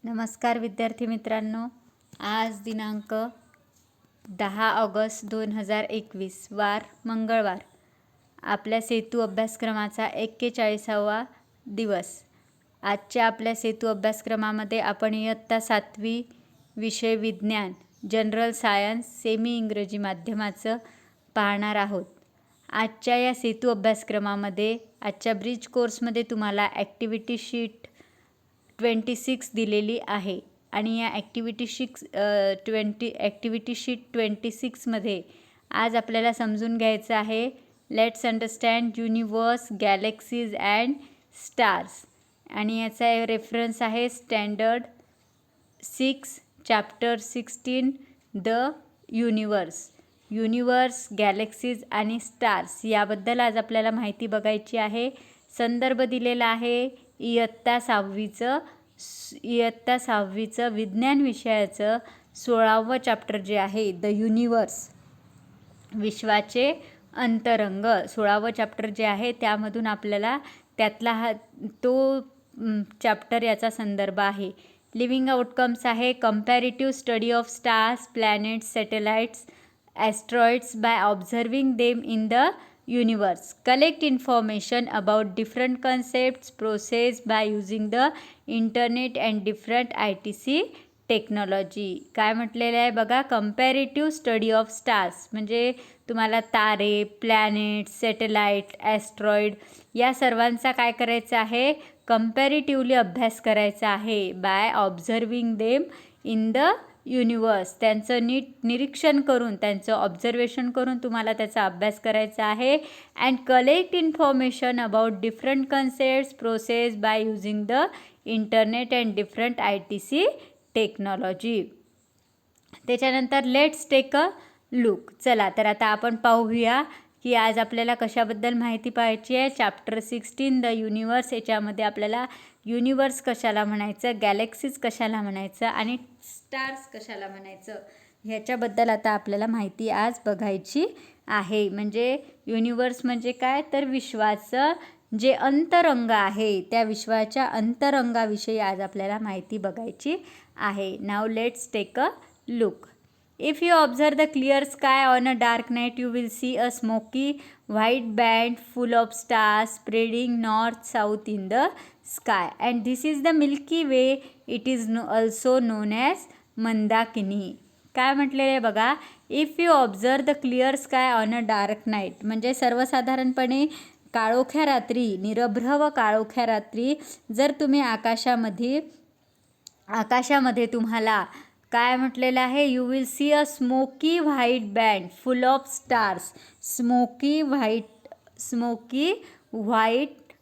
नमस्कार विद्यार्थी मित्रांनो, आज दिनांक 10 ऑगस्ट 2021 वार मंगळवार. आपल्या सेतू अभ्यासक्रमाचा 41वा दिवस. आजच्या आपल्या सेतू अभ्यासक्रमामध्ये आपण इयत्ता 7वी विषय विज्ञान, जनरल सायन्स, सेमी इंग्रजी माध्यमाचं पाहणार आहोत. आजच्या या सेतू अभ्यासक्रमामध्ये आजच्या ब्रिज कोर्समध्ये तुम्हाला ॲक्टिव्हिटी शीट 26 दिलेली आहे आणि या ॲक्टिव्हिटी शीट 26मध्ये आज आपल्याला समजून घ्यायचं आहे let's understand universe, galaxies and stars. आणि याचा रेफरन्स आहे standard 6 chapter 16 the universe. Universe, galaxies आणि स्टार्स याबद्दल आज आपल्याला माहिती बघायची आहे. संदर्भ दिलेला आहे इयत्ता 6वीचं विज्ञान विषयाचं 16वं चॅप्टर जे आहे द युनिवर्स, विश्वाचे अंतरंग. 16वं चॅप्टर जे आहे त्यामधून आपल्याला त्यातला तो चॅप्टर याचा संदर्भ आहे. लिव्हिंग आउटकम्स आहे comparative study of stars, planets, satellites, asteroids by observing them in the universe. Collect information about different concepts processed by using the internet and different ITC technology. काय म्हटलेलं आहे बघा, कंपॅरेटिव्ह स्टडी ऑफ स्टार्स म्हणजे तुम्हाला तारे, planet, satellite, ॲस्ट्रॉइड या सर्वांचा काय करायचा आहे, कंपॅरेटिव्हली अभ्यास करायचा आहे. By observing them in the universe, त्यांचं नीट निरीक्षण करून, त्यांचं ऑब्झर्वेशन करून तुम्हाला त्याचा अभ्यास करायचा आहे. And collect information about different concepts process by using the internet and different ITC technology. त्याच्यानंतर लेट्स टेक अ लुक. चला तर आता आपण पाहूया की आज आपल्याला कशाबद्दल माहिती पाहायची आहे. चॅप्टर 16 द युनिवर्स, याच्यामध्ये आपल्याला युनिवर्स कशाला म्हणायचं, गॅलेक्सीज कशाला म्हणायचं आणि स्टार्स कशाला म्हणायचं ह्याच्याबद्दल आता आपल्याला माहिती आज बघायची आहे. म्हणजे युनिवर्स म्हणजे काय, तर विश्वाचं जे अंतरंग आहे त्या विश्वाच्या अंतरंगाविषयी आज आपल्याला माहिती बघायची आहे. Now let's take a look. If you observe the clear sky on a dark night, you will see a smoky white band full of stars spreading north-south in the sky. And this is the Milky Way. It is also known as Mandakini. काय म्हटलेलं आहे बघा, if you observe the clear sky on a dark night म्हणजे सर्वसाधारणपणे काळोख्या रात्री, निरभ्र व काळोख्या रात्री जर तुम्ही आकाशामध्ये तुम्हाला काय म्हटलेलं आहे, you will see a smoky white band full of stars. Smoky white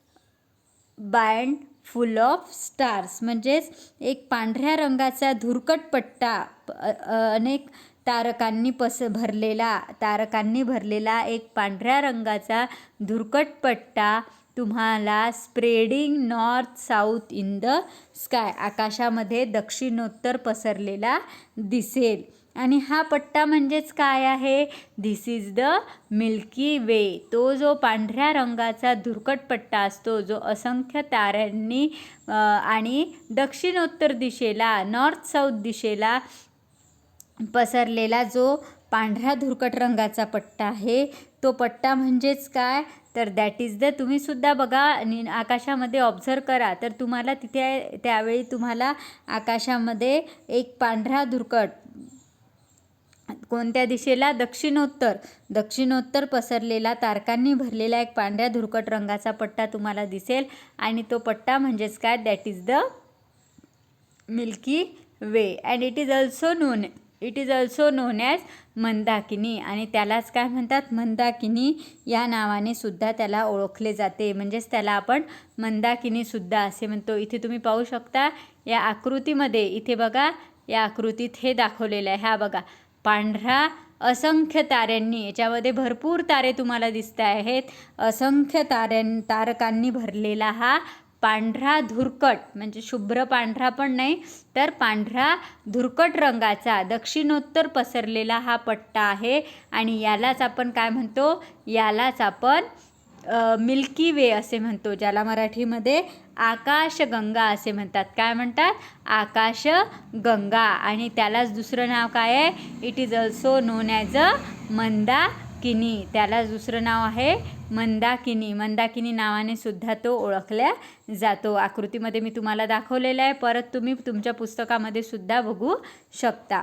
band full of stars म्हणजेच एक पांढऱ्या रंगाचा धुरकट पट्टा, अनेक तारकांनी भरलेला एक पांढऱ्या रंगाचा धुरकट पट्टा तुम्हाला spreading north south in the sky, आकाशामध्ये दक्षिणोत्तर पसरलेला दिसेल. आणि हा पट्टा म्हणजेच काय आहे, this is the Milky Way. तो जो पांढऱ्या रंगाचा धुरकट पट्टा असतो, जो असंख्य ताऱ्यांनी आणि दक्षिणोत्तर दिशेला, नॉर्थ साऊथ दिशेला पसरलेला जो पांढऱ्या धुरकट रंगाचा पट्टा आहे, तो पट्टा म्हणजेच काय, तर दॅट इज द, तुम्हीसुद्धा बघा आकाशामध्ये ऑब्झर्व करा तर तुम्हाला तिथे त्यावेळी तुम्हाला आकाशामध्ये एक पांढरा धुरकट कोणत्या दिशेला, दक्षिणोत्तर पसरलेला तारकांनी भरलेला एक पांढऱ्या धुरकट रंगाचा पट्टा तुम्हाला दिसेल. आणि तो पट्टा म्हणजेच काय, that is the Milky way. And it is also non as Mandakini. आणि त्यालाच काय म्हणतात, मंदाकिनी या नावाने सुद्धा त्याला ओळखले जाते. म्हणजेच त्याला आपण मंदाकिनी सुद्धा असे म्हणतो. इथे तुम्ही पाहू शकता या आकृतीमध्ये, इथे बघा या आकृतीत हे दाखवलेलं आहे. हा बघा पांढरा असंख्य ताऱ्यांनी, याच्यामध्ये भरपूर तारे तुम्हाला दिसत आहेत, असंख्य तारकांनी भरलेला हा पांढरा धुरकट म्हणजे शुभ्र पांढरा पण नाही तर पांढरा धुरकट रंगाचा दक्षिणोत्तर पसरलेला हा पट्टा आहे. आणि यालाच आपण काय म्हणतो, यालाच आपण मिल्की वे असे म्हणतो, ज्याला मराठीमध्ये आकाशगंगा असे म्हणतात. काय म्हणतात? आकाशगंगा. आणि त्यालाच दुसरं नाव काय आहे? It is also non as अ मंदाकिनी. त्यालाच दुसरं नाव आहे मंदाकिनी. मंदाकिनी नावाने सुद्धा तो ओळखला जातो. आकृतीमध्ये मी तुम्हाला दाखवलेलं आहे, परत तुम्ही तुमच्या पुस्तकामध्ये सुद्धा बघू शकता.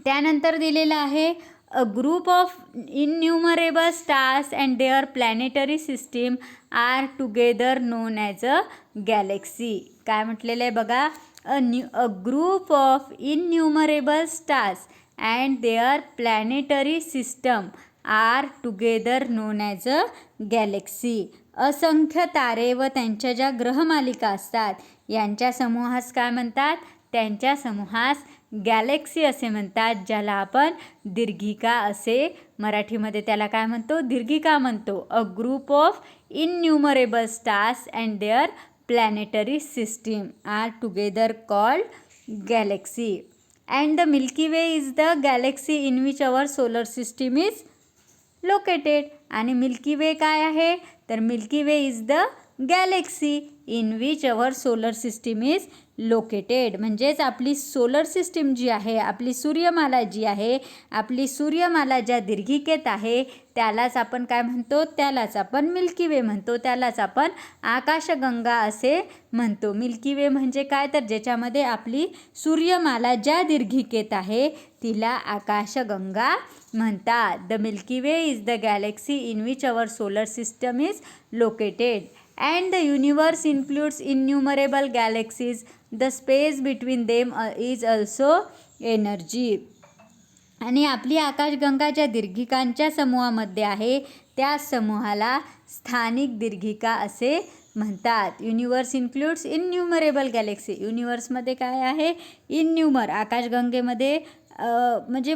त्यानंतर दिलेलं आहे a group of innumerable stars and their planetary system are together known as a galaxy. काय म्हटलेलं आहे बघा? A group of innumerable stars and their planetary system are together known as a galaxy. असंख्य तारे व त्यांच्या ज्या ग्रहमालिका असतात यांच्या समूहास काय म्हणतात? त्यांच्या समूहास गॅलेक्सी असे म्हणतात, ज्याला आपण दीर्घिका असे मराठीमध्ये त्याला काय म्हणतो? दीर्घिका म्हणतो. A group of innumerable stars and their planetary system are together called galaxy. And the Milky Way is the galaxy in which our solar system is located. आणि मिल्की वे काय आहे? तर Milky Way is the galaxy in which our solar system is located. म्हणजेच आपली solar system जी आहे, आपली सूर्यमाला जी आहे, आपली सूर्यमाला ज्या दीर्घिकेत आहे त्यालाच आपण काय म्हणतो? त्यालाच आपण मिल्की वे म्हणतो. त्यालाच आपण आकाशगंगा असे म्हणतो. मिल्की वे म्हणजे काय? तर ज्याच्यामध्ये आपली सूर्यमाला ज्या दीर्घिकेत आहे तिला आकाशगंगा म्हणतात. The Milky Way is the galaxy in which our solar system is located. And the universe includes innumerable galaxies. The space between them is also energy. आणि आपली आकाशगंगा ज्या दीर्घिकांच्या समूहामध्ये आहे त्या समूहाला स्थानिक दीर्घिका असे म्हणतात. Universe includes innumerable galaxy. युनिवर्समध्ये काय आहे? इनन्युमर. आकाशगंगेमध्ये म्हणजे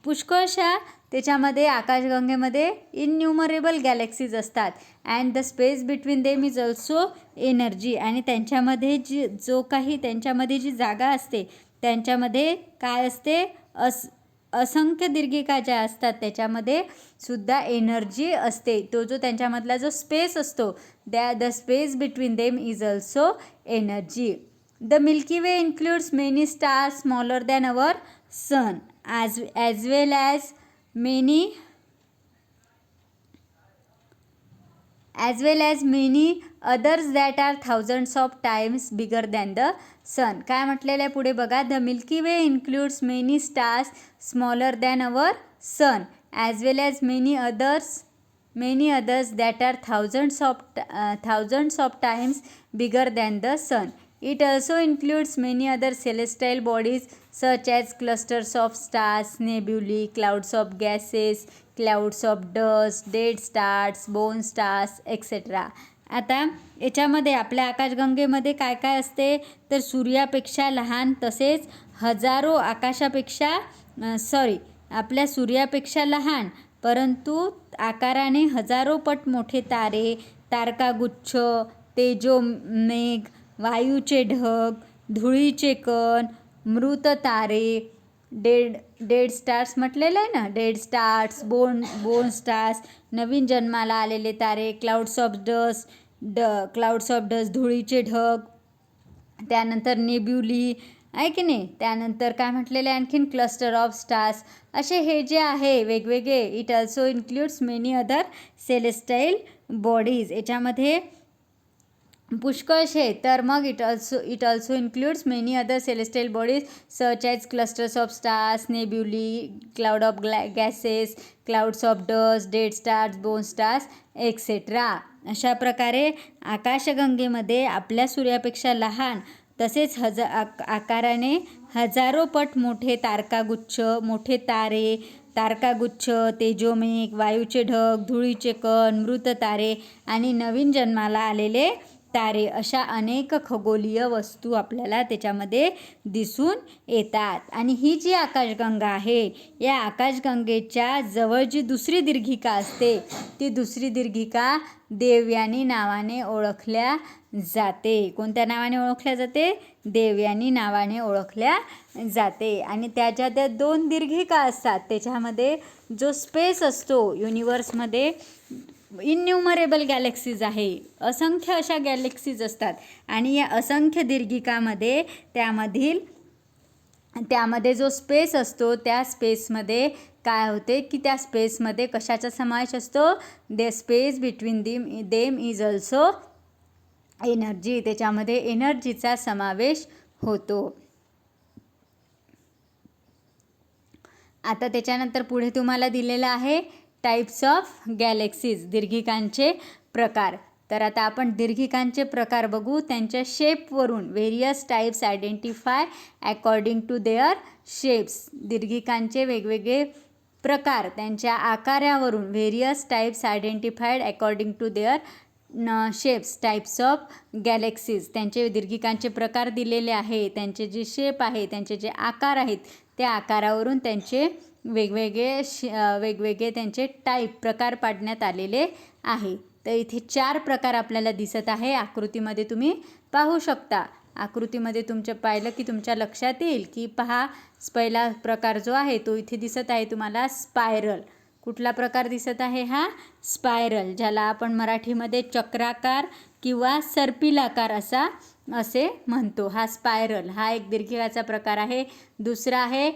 पुष्कळशा त्याच्यामध्ये आकाशगंगेमध्ये इनन्युमरेबल गॅलेक्सीज असतात. And the space between them is also energy. आणि त्यांच्यामध्ये जो काही त्यांच्यामध्ये जी जागा असते त्यांच्यामध्ये काय असते? असंख्य दीर्घिका ज्या असतात त्याच्यामध्ये सुद्धा एनर्जी असते. तो जो त्यांच्यामधला जो स्पेस असतो the space between them is also energy. The Milky Way includes many stars smaller than our sun as well as many others that are thousands of times bigger than the sun. काय म्हटलेलं आहे पुढे बघा? The Milky Way includes many stars smaller than our sun as well as many others that are thousands of times bigger than the sun. It also includes many other celestial bodies such as clusters of stars, nebulae, clouds of gases, clouds of dust, dead stars, bone stars, etc. आता याच्यामध्ये आपल्या आकाशगंगेमध्ये काय काय असते? तर सूर्यापेक्षा लहान तसेच हजारो आपल्या सूर्यापेक्षा लहान परंतु आकाराने हजारो पट मोठे तारे, तारकागुच्छ, तेजोमेघ, वायूचे ढग, धुळीचे कण, मृत तारे, डेड स्टार्स म्हटलेलं आहे ना, डेड स्टार्स, बोन स्टार्स, नवीन जन्माला आलेले तारे, क्लाउड्स ऑफ डस्ट, धुळीचे ढग, त्यानंतर नेब्युली आहे की नाही, त्यानंतर काय म्हटलेलं आहे आणखीन? Cluster of stars. असे हे जे आहे वेगवेगळे. It also includes many other celestial bodies. याच्यामध्ये पुष्कळशे. तर मग it also includes many other celestial bodies such as clusters of stars, nebulae, cloud of gases, clouds of dust, dead stars, born stars, etcetera. अशा प्रकारे आकाशगंगेमध्ये आपल्या सूर्यापेक्षा लहान तसेच आकाराने हजारो पट मोठे तारकागुच्छ, मोठे तारे, तारकागुच्छ, तेजोमेघ, वायूचे ढग, धुळीचे कण, मृत तारे आणि नवीन जन्माला आलेले तारे अशा अनेक खगोलीय वस्तू आपल्याला त्याच्यामध्ये दिसून येतात. आणि ही जी आकाशगंगा आहे या आकाशगंगेच्या जवळ जी दुसरी दीर्घिका असते ती दुसरी दीर्घिका देवयानी नावाने ओळखल्या जाते. कोणत्या नावाने ओळखल्या जाते? देवयानी नावाने ओळखल्या जाते. आणि त्याच्या त्या दोन दीर्घिका असतात त्याच्यामध्ये जो स्पेस असतो युनिवर्समध्ये इन्युमरेबल गॅलेक्सीज आहे, असंख्य अशा गॅलेक्सीज असतात आणि या असंख्य दीर्घिकामध्ये त्यामध्ये जो स्पेस असतो त्या स्पेसमध्ये काय होते की त्या स्पेसमध्ये कशाचा समावेश असतो, the space between them is also energy, त्याच्यामध्ये एनर्जीचा समावेश होतो. आता त्याच्यानंतर पुढे तुम्हाला दिलेलं आहे टाइप्स ऑफ गॅलेक्सीज, दीर्घिकांचे प्रकार. तर आता आपण दीर्घिकांचे प्रकार बघू. त्यांच्या शेपवरून various types identify according to their shapes. दीर्घिकांचे वेगवेगळे प्रकार त्यांच्या आकारावरून various types identified according to their shapes types of galaxies. त्यांचे दीर्घिकांचे प्रकार दिलेले आहे. त्यांचे जे शेप आहे, त्यांचे जे आकार आहेत, त्या आकारावरून त्यांचे वेगवेगळे त्यांचे प्रकार पाडण्यात आलेले आहे. तर इथे 4 प्रकार आपल्याला दिसत आहे. आकृतीमध्ये तुम्ही पाहू शकता. आकृतीमध्ये तुमच्या पाहिलं की तुमच्या लक्षात येईल की पहा, पहिला प्रकार जो आहे तो इथे दिसत आहे तुम्हाला स्पायरल. कुठला प्रकार दिसत आहे? हा स्पायरल, ज्याला आपण मराठीमध्ये चक्राकार किंवा सर्पिलाकार असे म्हणतो. हा स्पायरल हा एक दीर्घिकाचा प्रकार आहे. दुसरा आहे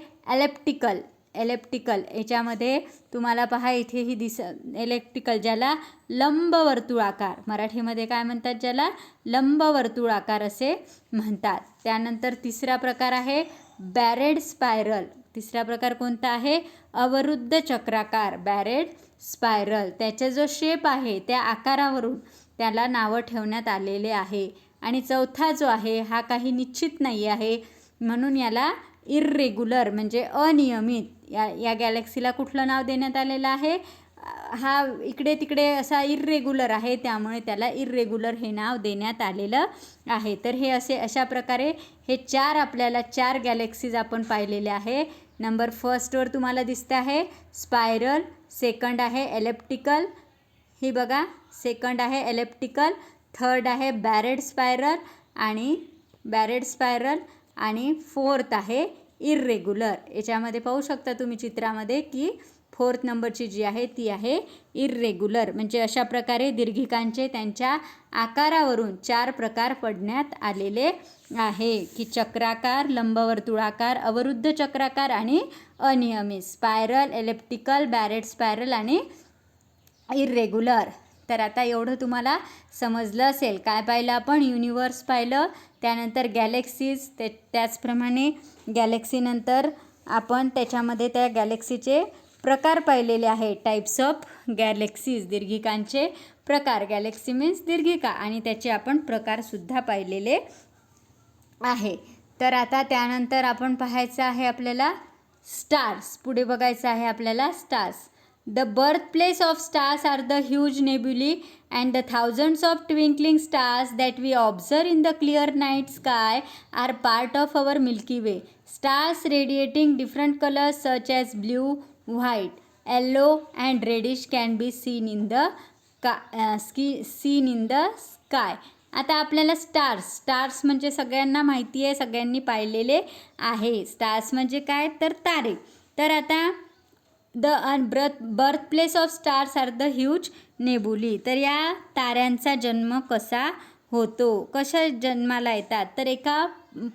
एलिप्टिकल. याच्यामध्ये तुम्हाला पहा इथे ही एलिप्टिकल, ज्याला लंबवर्तुळाकार, मराठीमध्ये काय म्हणतात, ज्याला लंबवर्तुळाकार असे म्हणतात. त्यानंतर तिसरा प्रकार आहे बॅरेड स्पायरल. तिसरा प्रकार कोणता आहे? अवरुद्ध चक्राकार, बॅरेड स्पायरल. त्याचा जो शेप आहे त्या आकारावरून त्याला नावं ठेवण्यात आलेले आहे. आणि चौथा जो आहे हा काही निश्चित नाही आहे, म्हणून याला इर्रेग्युलर म्हणजे अनियमित, या गॅलेक्सीला कुठलं नाव देण्यात आलेलं आहे? हा इकडे तिकडे असा इर्रेग्युलर आहे, त्यामुळे त्याला इर्रेग्युलर हे नाव देण्यात आलेलं आहे. तर हे अशा प्रकारे हे 4 गॅलेक्सीज आपण पाहिलेले आहे. नंबर फर्स्टवर तुम्हाला दिसतं आहे स्पायरल, सेकंड आहे एलिप्टिकल, ही बघा सेकंड आहे एलिप्टिकल, थर्ड आहे बॅरेड स्पायरल आणि फोर्थ आहे इर्रेग्युलर. याच्यामध्ये पाहू शकता तुम्ही चित्रामध्ये की फोर्थ नंबरची जी आहे ती आहे इर्रेग्युलर. म्हणजे अशा प्रकारे दीर्घिकांचे त्यांच्या आकारावरून 4 प्रकार पडण्यात आलेले आहे की चक्राकार, लंबवर्तुळाकार, अवरुद्ध चक्राकार आणि अनियमित. स्पायरल, एलिप्टिकल, बॅरेड स्पायरल आणि इर्रेग्युलर. तर आता एवढं तुम्हाला समजलं असेल. काय पाहिलं आपण? युनिवर्स पाहिलं, त्यानंतर गॅलेक्सीज, त्याचप्रमाणे गॅलेक्सीनंतर आपण त्याच्यामध्ये त्या गॅलेक्सीचे प्रकार पाहिलेले आहे. टाइप्स ऑफ गॅलेक्सीज, दीर्घिकांचे प्रकार. गॅलेक्सी मीन्स दीर्घिका, आणि त्याचे आपण प्रकारसुद्धा पाहिलेले आहे. तर आता त्यानंतर आपण पाहायचं आहे आपल्याला स्टार्स. पुढे बघायचं आहे आपल्याला stars. The birthplace of stars are the huge nebulae and the thousands of twinkling stars that we observe in the clear night sky are part of our Milky Way. Stars radiating different colors such as blue, white, yellow and reddish can be seen in the sky. आता आपल्याला stars म्हणजे सगळ्यांना माहिती आहे, सगळ्यांनी पाहिलेले आहे. Stars म्हणजे काय? तर तारे. तर आता birthplace of stars are the huge nebulae. तर या ताऱ्यांचा जन्म कसा होतो, कशा जन्माला येतात? तर एका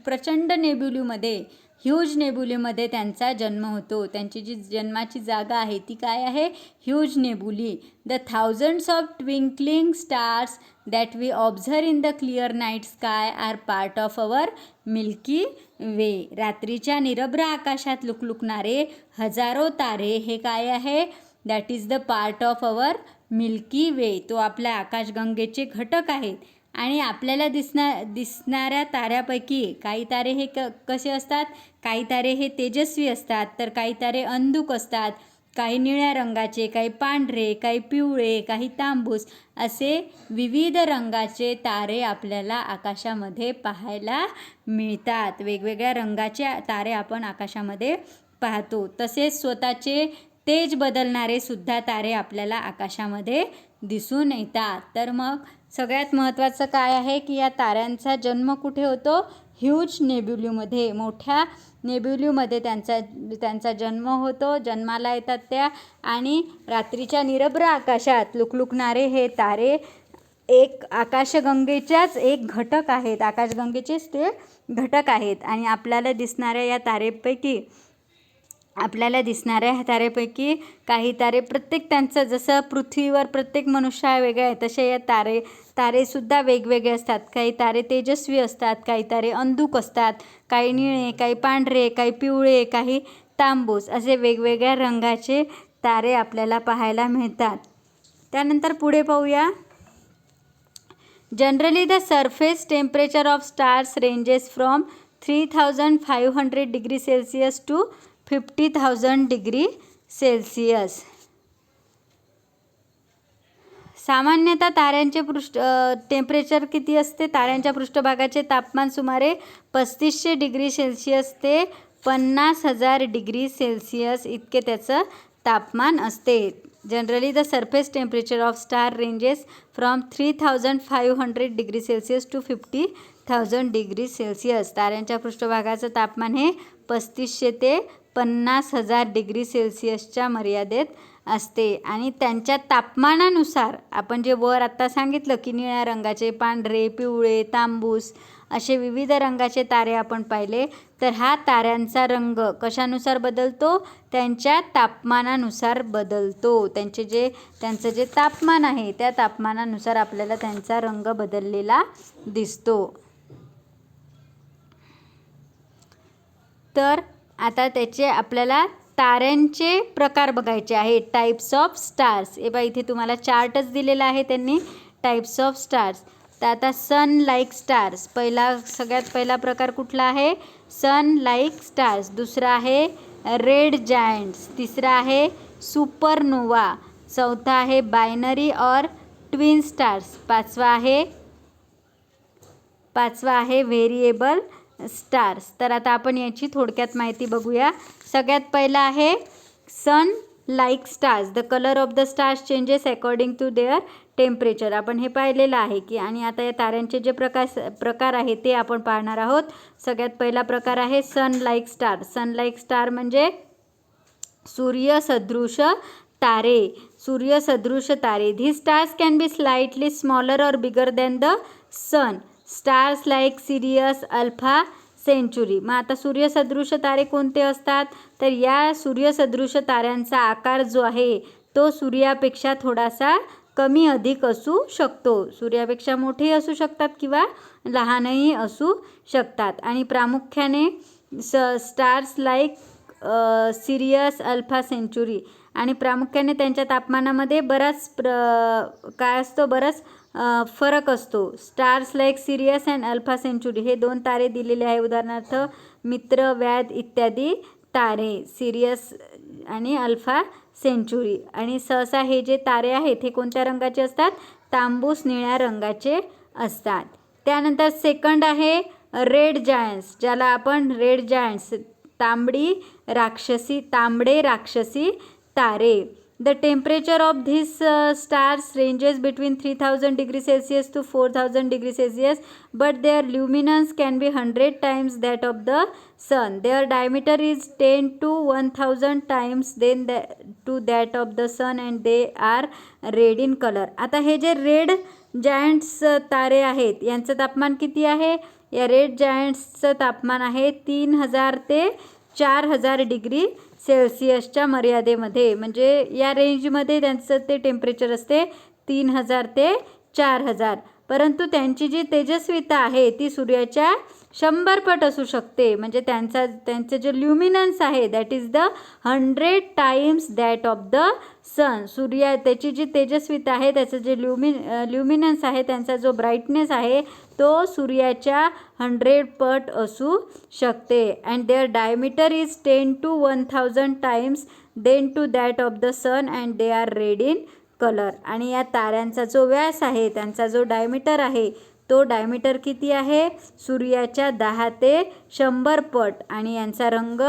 प्रचंड नेब्युलीमध्ये, ह्यूज नेब्युलीमध्ये त्यांचा जन्म होतो. त्यांची जी जन्माची जागा आहे ती काय आहे? Huge nebulae. The thousands of twinkling stars that we observe in the clear night sky are part of our Milky Way. रात्रीच्या निरभ्र आकाशात लुकलुकणारे हजारो तारे हे काय आहे? That is the part of our Milky Way. तो आपल्या आकाशगंगेचे घटक आहेत. आणि आपल्याला दिसणाऱ्या ताऱ्यापैकी काही तारे हे कसे असतात? काही तारे हे तेजस्वी असतात, तर काही तारे अंधुक असतात. काही निळ्या रंगाचे, काही पांढरे, काही पिवळे, काही तांबूस असे विविध रंगाचे तारे आपल्याला आकाशामध्ये पाहायला मिळतात. वेगवेगळ्या रंगाचे तारे आपण आकाशामध्ये पाहतो. तसेच स्वतःचे तेज बदलणारे सुद्धा तारे आपल्याला आकाशामध्ये दिसून येतात. तर मग सगळ्यात महत्त्वाचं काय आहे की या ताऱ्यांचा जन्म कुठे होतो? ह्यूज नेब्युलीमध्ये, मोठ्या नेब्युलीमध्ये त्यांचा जन्म होतो, जन्माला येतात त्या. आणि रात्रीच्या निरभ्र आकाशात लुकलुकणारे हे तारे एक आकाशगंगेच्याच एक घटक आहेत, आकाशगंगेचेच ते घटक आहेत. आणि आपल्याला दिसणाऱ्या या तारेपैकी काही तारे प्रत्येक त्यांचं, जसं पृथ्वीवर प्रत्येक मनुष्य वेगळा आहे तसे या तारेसुद्धा वेगवेगळे असतात. काही तारे तेजस्वी असतात, काही तारे अंधुक असतात, काही निळे, काही पांढरे, काही पिवळे, काही तांबूस, असे वेगवेगळ्या रंगाचे तारे आपल्याला पाहायला मिळतात. त्यानंतर पुढे पाहूया. Generally the surface temperature of stars ranges from 3500 degree Celsius to 50,000 degree Celsius. सामान्यतः ताऱ्यांचे टेम्परेचर किती असते? ताऱ्यांच्या पृष्ठभागाचे तापमान सुमारे 3500 डिग्री सेल्सिअस ते 50,000 डिग्री सेल्सिअस इतके त्याचं तापमान असते. Generally the surface temperature of star ranges from 3500 degree Celsius to 50,000 degree Celsius. ताऱ्यांच्या पृष्ठभागाचं तापमान हे 3500 ते 50,000 डिग्री सेल्सिअसच्या मर्यादेत असते. आणि त्यांच्या तापमानानुसार आपण जे वर आत्ता सांगितलं की निळ्या रंगाचे, पांढरे, पिवळे, तांबूस असे विविध रंगाचे तारे आपण पाहिले, तर हा ताऱ्यांचा रंग कशानुसार बदलतो? त्यांच्या तापमानानुसार बदलतो. त्यांचं जे तापमान आहे त्या तापमानानुसार आपल्याला त्यांचा रंग बदललेला दिसतो. तर आता त्याचे आपल्याला ताऱ्यांचे प्रकार बघायचे आहेत. Types of stars. हे बघा इथे तुम्हाला चार्टच दिलेला आहे त्यांनी, टाईप्स ऑफ स्टार्स. तर आता सन लाईक स्टार्स, सगळ्यात पहिला प्रकार कुठला आहे? Sun like stars. दुसरा आहे रेड जायंट्स. तिसरा आहे सुपरनोवा. चौथा आहे बायनरी और ट्विन स्टार्स. पाचवा आहे व्हेरिएबल स्टार्स. तर आता आपण याची थोडक्यात माहिती बघूया. सगळ्यात पहिला आहे sun like stars. The colour of the stars changes according to their temperature. आपण हे पाहिलेलं आहे की. आणि आता या ताऱ्यांचे जे प्रकार आहे ते आपण पाहणार आहोत. सगळ्यात पहिला प्रकार आहे sun like star. Sun like star म्हणजे सूर्यसदृश तारे. These stars can be slightly smaller or bigger than the sun. Stars like Sirius, Alpha Centauri. मग आता सूर्यसदृश तारे कोणते असतात? तर या सूर्यसदृश ताऱ्यांचा आकार जो आहे तो सूर्यापेक्षा थोडासा कमी अधिक असू शकतो. सूर्यापेक्षा मोठेही असू शकतात किंवा लहानही असू शकतात. आणि प्रामुख्याने stars like Sirius, Alpha Centauri. आणि प्रामुख्याने त्यांच्या तापमानामध्ये बराच फरक असतो. Stars like Sirius and Alpha Centauri हे दोन तारे दिलेले आहे. उदाहरणार्थ मित्र, व्याध इत्यादी तारे, सिरियस आणि अल्फा सेंचुरी. आणि सहसा हे जे तारे आहेत हे कोणत्या रंगाचे असतात? तांबूस निळ्या रंगाचे असतात. त्यानंतर सेकंड आहे रेड जायंट्स, ज्याला आपण रेड जायंट्स, तांबडे राक्षसी तारे. The temperature of this stars ranges between 3000 degree Celsius to 4000 degree Celsius, but their luminance can be 100 times that of the sun. Their diameter is 10 to 1000 times then to that of the sun and they are red in colour. आता हे जे red giants तारे आहेत यांचं तापमान किती आहे? या रेड जायंट्सचं तापमान आहे 3000 ते 4000 डिग्री सेल्सिअसच्या मर्यादेमध्ये. म्हणजे या रेंजमध्ये त्यांचं ते टेम्परेचर असते 3000 ते 4000. परंतु त्यांची जी तेजस्विता आहे ती सूर्याच्या 100 पट असू शकते. म्हणजे त्यांचं जे ल्युमिनन्स आहे that is the 100 times that of the sun. त्याची जी तेजस्विता आहे, त्याचं जे ल्युमिनन्स आहे, त्यांचा जो ब्राईटनेस आहे तो सूर्याच्या 100 पट असू शकते. And their diameter is 10 to 1000 times then to that of the sun and they are red in colour. आणि या ताऱ्यांचा जो व्यास आहे, त्यांचा जो डायमीटर आहे तो डायमीटर किती आहे? सूर्याच्या 10 ते 100 पट. आणि यांचा रंग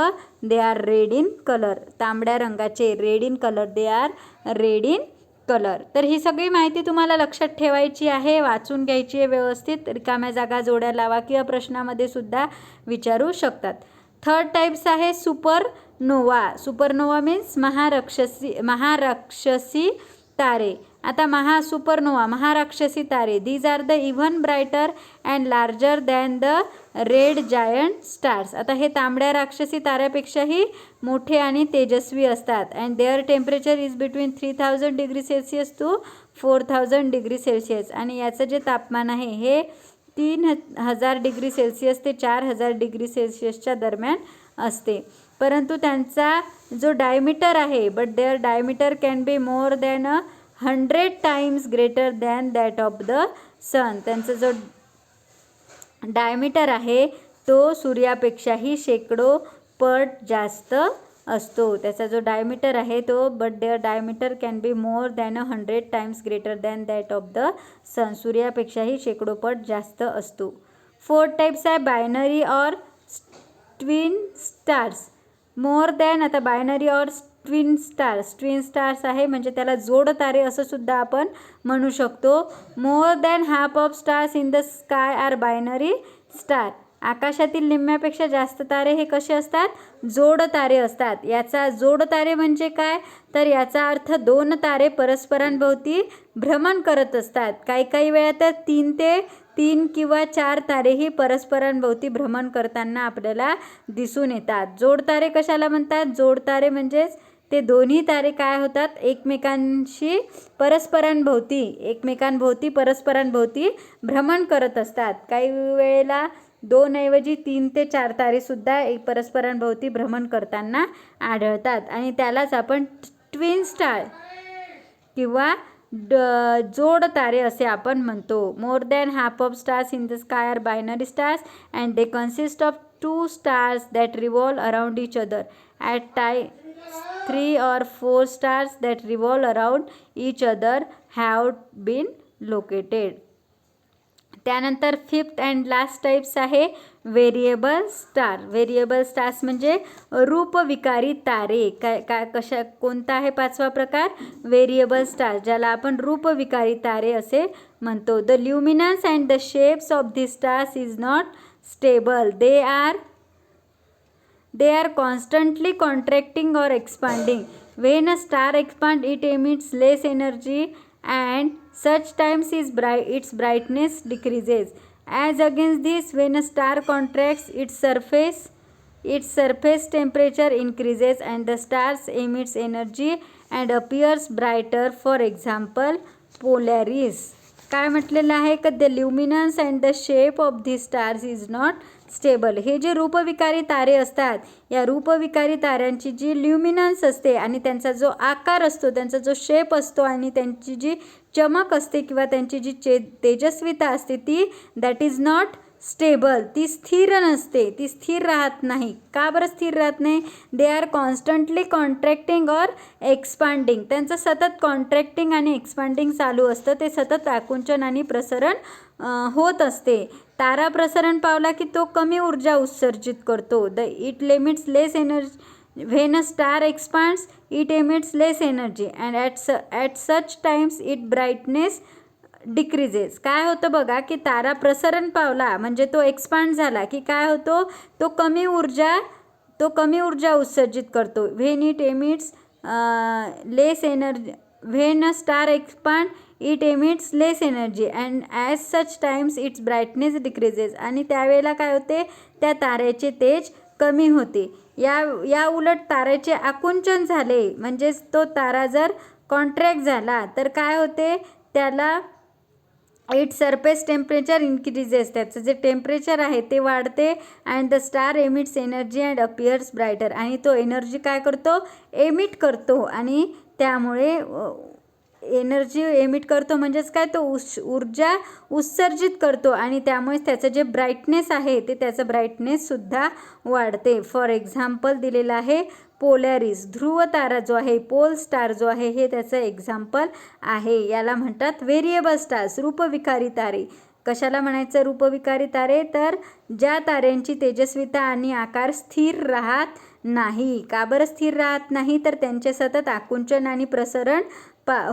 दे आर रेड इन कलर. तांबड्या रंगाचे, red in colour, they are red in colour. तर ही सगळी माहिती तुम्हाला लक्षात ठेवायची आहे, वाचून घ्यायची आहे व्यवस्थित. रिकाम्या जागा जोड्या लावा किंवा प्रश्नामध्ये सुद्धा विचारू शकतात. थर्ड टाइप्स आहे सुपरनोवा. सुपरनोवा मीन्स महाराक्षसी तारे. आता सुपरनोवा, महाराक्षसी तारे, these are the even brighter and larger than the red giant stars. आता हे तांबड्या राक्षसी ताऱ्यापेक्षाही मोठे आणि तेजस्वी असतात. And their temperature is between 3000 degree Celsius to 4000 degree celsius. आणि याचं जे तापमान आहे हे 3000 डिग्री सेल्सिअस ते 4000 डिग्री सेल्सिअसच्या दरम्यान असते. परंतु त्यांचा जो डायमीटर आहे, but their diameter can be more than 100 times greater than that of the sun. त्यांचा जो डायमीटर आहे तो सूर्यापेक्षाही शेकडो पट जास्त असतो. त्याचा जो डायमीटर आहे तो, but their diameter can be more than 100 times greater than that of the sun. सूर्यापेक्षाही शेकडो पट जास्त असतो. फोर्थ टाइप्स आहे binary or twin stars. More than, आता बायनरी ऑर ट्विन स्टार्स आहे म्हणजे त्याला जोड तारे असं सुद्धा आपण म्हणू शकतो. More than half of stars in the sky are binary star. आकाशातील निम्म्यापेक्षा जास्त तारे हे कसे असतात? जोड तारे असतात. याचा जोड तारे म्हणजे काय? तर याचा अर्थ 2 तारे परस्परांभोवती भ्रमण करत असतात. काही वेळा तर 3 किंवा 4 तारेही परस्परांभोवती भ्रमण करताना आपल्याला दिसून येतात. जोड तारे कशाला म्हणतात? जोड तारे म्हणजेच ते दोन्ही तारे काय होतात? एकमेकांभोवती परस्परांभोवती भ्रमण करत असतात. काही वेळेला 2 ऐवजी 3 ते 4 तारेसुद्धा परस्परांभोवती भ्रमण करताना आढळतात. आणि त्यालाच आपण ट्विन स्टार किंवा जोड तारे असे आपण म्हणतो. More than half of stars in the sky are binary stars and they consist of 2 stars that revolve around each other at time. 3 or 4 stars that revolve around each other have been located. त्यानंतर fifth and last types आहे variable star. Variable stars म्हणजे रूपविकारी तारे. कोणता आहे 5वा प्रकार? Variable star, ज्याला आपण रूपविकारी तारे असे म्हणतो. The luminance and the shapes of the stars is not stable. They are constantly contracting or expanding. When a star expands, it emits less energy and such times its brightness decreases. As against this, when a star contracts, its surface temperature increases and the star emits energy and appears brighter. For example, Polaris. काय म्हटलेलं आहे का? The luminance and the shape of the stars is not stable. हे जे रूपविकारी तारे असतात, या रूपविकारी ताऱ्यांची जी ल्युमिनन्स असते आणि त्यांचा जो आकार असतो, त्यांचा जो शेप असतो आणि त्यांची जी चमक असते किंवा त्यांची जी तेजस्विता असते ती दॅट इज नॉट स्टेबल. ती स्थिर नसते, ती स्थिर राहत नाही. का बरं स्थिर राहत नाही? They are constantly contracting or expanding. त्यांचं सतत कॉन्ट्रॅक्टिंग आणि एक्सपांडिंग चालू असतं. ते सतत आकुंचन आणि प्रसरण होत असते. तारा प्रसरण पावला की तो कमी ऊर्जा उत्सर्जित करतो. It limits less energy. When a star expands it emits less energy and at such times it brightness decreases. काय होतं बघा की तारा प्रसरण पावला म्हणजे तो एक्सपांड झाला की काय होतो? तो कमी ऊर्जा उत्सर्जित करतो. When it emits less energy. When a star expand it emits less energy and as such times its brightness decreases. आणि त्यावेळेला काय होते? त्या ताऱ्याचे तेज कमी होते. या उलट ताऱ्याचे आकुंचन झाले म्हणजेच तो तारा जर कॉन्ट्रॅक्ट झाला तर काय होते? त्याला इट सरफेस टेम्परेचर इन्क्रीजेस. त्याचं जे टेम्परेचर आहे ते वाढते. And the star emits energy and appears brighter. आणि तो एनर्जी काय करतो? एमिट करतो. आणि त्यामुळे एनर्जी एमिट करतो म्हणजेच काय? तो ऊर्जा उत्सर्जित करतो आणि त्यामुळे त्याचं जे ब्राईटनेस आहे ते त्याचं ब्राईटनेससुद्धा वाढते. फॉर एक्झाम्पल दिलेलं आहे पोलॅरिस. ध्रुव तारा जो आहे, पोल स्टार जो आहे, हे त्याचं एक्झाम्पल आहे. याला म्हणतात व्हेरिएबल स्टार्स, रूपविकारी तारे. कशाला म्हणायचं रूपविकारी तारे? तर ज्या ताऱ्यांची तेजस्विता आणि आकार स्थिर राहत नाही. का बरं स्थिर राहत नाही? तर त्यांचे सतत आकुंचन आणि प्रसरण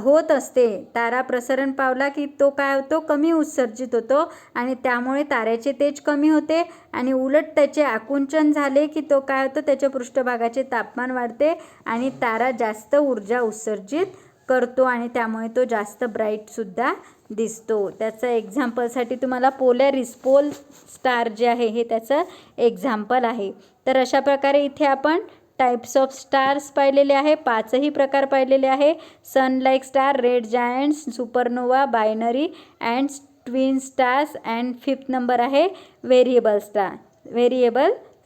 होत असते. तारा प्रसरण पावला की तो काय होतो? कमी उत्सर्जित होतो आणि त्यामुळे ताऱ्याचे तेज कमी होते आणि उलट त्याचे आकुंचन झाले की तो काय होतं? त्याच्या पृष्ठभागाचे तापमान वाढते आणि तारा जास्त ऊर्जा उत्सर्जित करतो आणि त्यामुळे तो जास्त ब्राईटसुद्धा दिसतो. त्याचं एक्झाम्पलसाठी तुम्हाला पोलॅरिस पोल स्टार जे आहे हे त्याचं एक्झाम्पल आहे. तर अशा प्रकारे इथे आपण टाइप्स ऑफ स्टार्स पाहिलेले आहे. 5ही प्रकार पाहिलेले आहे. Sun like star, red giants, supernova, binary and twin stars and 5th number आहे व्हेरिएबल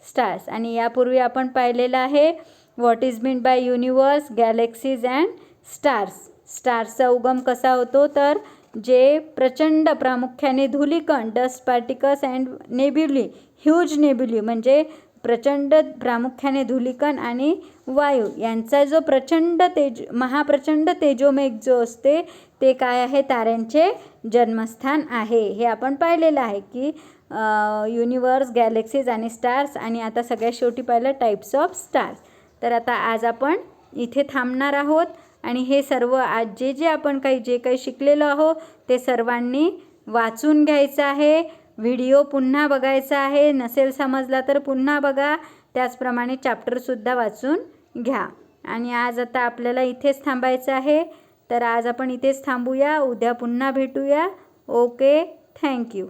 स्टार्स. आणि यापूर्वी आपण पाहिलेलं आहे what is mean by universe, galaxies and stars. स्टार्सचा उगम कसा होतो? तर जे प्रचंड प्रामुख्याने धूलिकण, dust particles and nebulae, huge nebulae म्हणजे प्रचंड प्रामुख्याने धूलिकण आणि वायू यांचा जो महाप्रचंड तेजोमेघ जो असते ते काय आहे? ताऱ्यांचे जन्मस्थान आहे. हे आपण पाहिलेलं आहे की युनिवर्स, गॅलेक्सीज आणि स्टार्स. आणि आता सगळ्यात शेवटी पाहिलं टाइप्स ऑफ स्टार्स. तर आता आज आपण इथे थांबणार आहोत आणि हे सर्व आज जे आपण जे काही शिकलेलो आहोत ते सर्वांनी वाचून घ्यायचं आहे. व्हिडिओ पुन्हा बघायचा आहे. नसेल समजला तर पुन्हा बघा. त्याचप्रमाणे चॅप्टरसुद्धा वाचून घ्या. आणि आज आता आपल्याला इथेच थांबायचं आहे. तर आज आपण इथेच थांबूया. उद्या पुन्हा भेटूया. Okay, thank you.